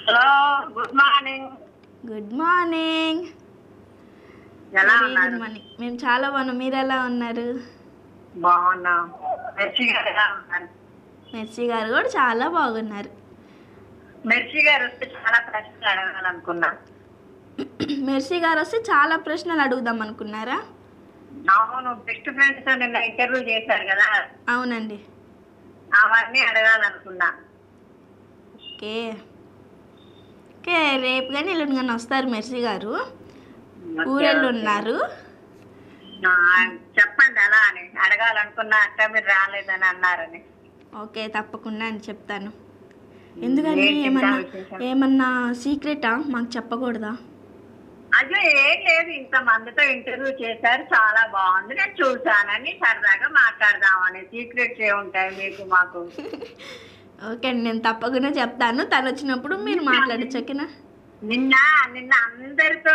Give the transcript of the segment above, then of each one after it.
Hello, good morning. Good morning. ఎలా very ఉన్నారు? Good morning. మేము చాలా బాగున్నాం. మీరు ఎలా ఉన్నారు? బాగున్నాం. మెర్సీ గారు ఎలా ఉన్నారు? మెర్సీ గారు కూడా చాలా బాగున్నారు. మెర్సీ గారు వస్తే చాలా ప్రశ్నలు అడగాలనుకున్నా. మెర్సీ గారు వస్తే చాలా ప్రశ్నలు అడుగుదాం అనుకున్నారా? అవును, బెస్ట్ ఫ్రెండ్స్ నిన్న ఇంటర్వ్యూ చేశారు కదా, అవునండి. అవన్నీ అడగాలనుకున్నా. ఓకే ఓకే, రేపు కానీ ఎల్లుండి కానీ వస్తారు మెర్సీ గారు. ఊరెళ్ళు ఉన్నారు. ఆ, చెప్పండి అలా అని అడగాలనుకున్నా. అక్క మీరు రాలేదని అన్నారని. ఓకే, తప్పకుండా అని చెప్తాను. ఎందుకంటే ఏంటి ఇంకా ఏమన్నా విశేషం? ఏమన్నా సీక్రెటా? మాకు చెప్పకూడదా? అదే ఏం లేదు, ఇంతమందితో ఇంటర్వ్యూ చేశారు, చాలా బాగుంది, నేను చూసానని సరదాగా మాట్లాడదామని. సీక్రెట్స్ ఏముంటాయి మీకు మాకు? ఓకే అండి, నేను తప్పకుండా చెప్తాను. తను వచ్చినప్పుడు మీరు మాట్లాడచ్చు. ఓకేనా? నిన్న నిన్న అందరితో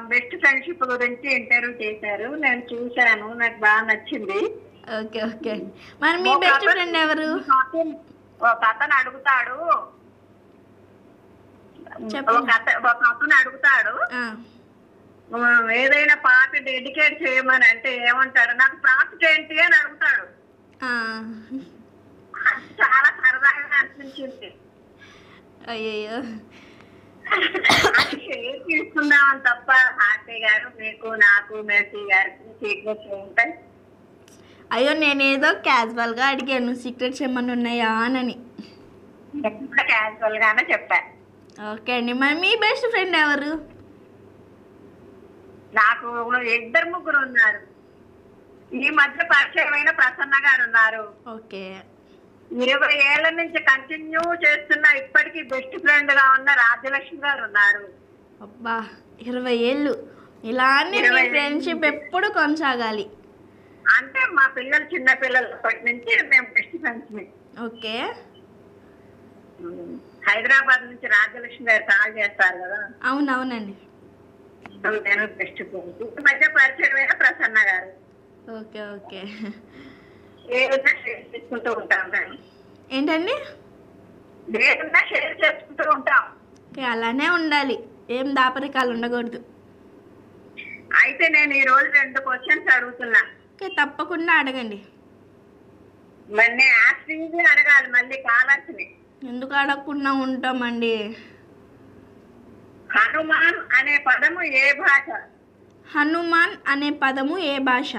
బెస్ట్ ఫ్రెండ్షిప్ గురించి ఇంటర్వ్యూ చేశారు, నేను చూశాను, నాకు బాగా నచ్చింది. ఓకే ఓకే అండి. మరి మీ బెస్ట్ ఫ్రెండ్ ఎవరు? ఒక అతను అడుగుతాడు, చెప్పండి. ఒక అతను అడుగుతాడు ఏదైనా పాట డెడికేట్ చేయమని, అంటే ఏమంటాడు, నాకు ప్రాఫిట్ ఏంటి అని అడుగుతాడు. అది చాలా సరదాగా అనిపించింది. అయ్యయ్యో, అది షేర్ తీసుకుందామని తప్ప హార్టీ గారు మీకు నాకు మెర్సీ గారికి సీక్రెట్స్ ఉంటాయి. అయ్యో, నేనేదో క్యాజువల్గా అడిగాను సీక్రెట్స్ ఏమన్నా ఉన్నాయా అని. ఎప్పుడు క్యాజువల్ గానే చెప్పా. ఓకే అండి, మరి మీ బెస్ట్ ఫ్రెండ్ ఎవరు? నాకు ఇద్దరు ముగ్గురు ఉన్నారు. ఈ మధ్య పరిచయమైన ప్రసన్న గారు ఉన్నారు. ఓకే. 20 ఏళ్ల నుంచి కంటిన్యూ చేస్తున్న ఇప్పటికీ బెస్ట్ ఫ్రెండ్ గా ఉన్న రాజ్యలక్ష్మి గారు ఉన్నారు. అబ్బా, 20 ఏళ్ళు ఇలానే మీ ఫ్రెండ్షిప్ ఎప్పుడు కొనసాగాలి. అంటే మా పిల్లలు చిన్న పిల్లలప్పటి నుంచి మేము బెస్ట్ ఫ్రెండ్స్. ఓకే. హైదరాబాద్ నుంచి రాజ్యలక్ష్మి గారు కాల్ చేస్తారు కదా. అవునవునండి. నేను బెస్ట్ ఫ్రెండ్స్. ఈ మధ్య పరిచయమైన ప్రసన్న గారు. Okay okay. ఏదైనా షేర్ చేసుకుంటూ ఉంటాం మేము. ఏంటండి? ఏదైనా షేర్ చేసుకుంటూ ఉంటాం. ఓకే, అలానే ఉండాలి, ఏం దాపరికాలు ఉండకూడదు. అయితే నేను ఈ రోజు 2 క్వశ్చన్స్ అడుగుతున్నా. ఓకే, తప్పకుండా అడగండి. మళ్ళీ యాక్టింగ్ అడగాలి, మళ్ళీ కావాల్సింది. ఎందుకు అడగకుండా ఉంటామండి? హనుమాన్ అనే పదము ఏ భాష? హనుమాన్ అనే పదము ఏ భాష?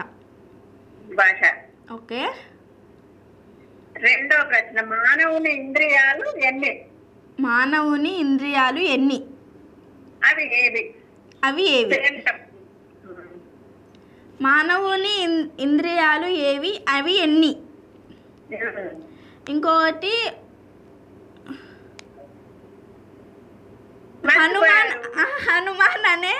భాష. ఓకే. రెండో ప్రశ్న, మానవుని ఇంద్రియాలు ఎన్ని? మానవుని ఇంద్రియాలు ఎన్ని? అవి ఏవి? అవి ఏవి? మానవుని ఇంద్రియాలు ఏవి, అవి ఎన్ని? ఇంకొకటి, హనుమాన్ అనే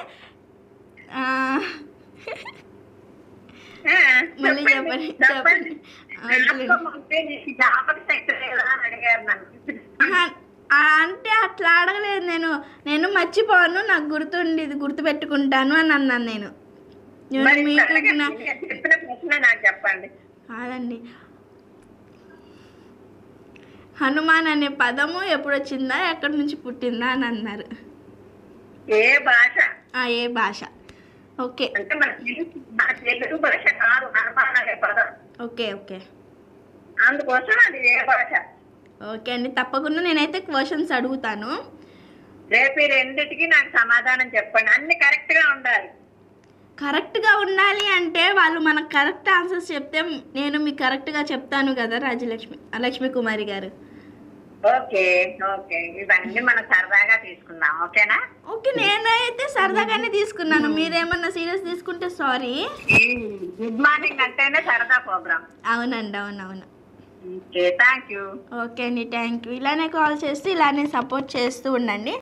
మళ్ళీ చెప్పండి చెప్పండి. అంటే అట్లా అడగలేదు నేను. నేను మర్చిపోను, నాకు గుర్తుండేది గుర్తు పెట్టుకుంటాను అని అన్నాను నేను. చెప్పండి. కాదండి, హనుమాన్ అనే పదము ఎప్పుడు వచ్చిందా, ఎక్కడి నుంచి పుట్టిందా అని అన్నారు. ఏ భాష? ఏ భాష? ఓకే. అంటే మన తెలుగు భాష కాదు హనుమాన్ అనే పదం. ఓకే ఓకే, అందుకోసం అది ఏ భాష? ఓకే అండి, తప్పకుండా నేనైతే క్వశ్చన్స్ అడుగుతాను. రేపు ఈ రెండిటికి నాకు సమాధానం చెప్పండి, అన్ని కరెక్ట్ గా ఉండాలి. కరెక్ట్గా ఉండాలి అంటే వాళ్ళు మనకు కరెక్ట్ ఆన్సర్స్ చెప్తే నేను మీకు కరెక్ట్గా చెప్తాను కదా లక్ష్మీ కుమారి గారు. ఓకే ఓకే, ఇవన్నీ మనం సరదాగా తీసుకుందాం, ఓకేనా? ఓకే, నేనైతే సరదాగానే తీసుకున్నాను, మీరేమన్నా సీరియస్ తీసుకుంటే సారీ. గుడ్ మార్నింగ్ అంటేనే సరదా ప్రోగ్రామ్. అవునండి, అవునవును. Okay, thank you. ఓకే అండి, థ్యాంక్ యూ. ఇలానే కాల్ చేస్తూ ఇలానే సపోర్ట్ చేస్తూ ఉండండి.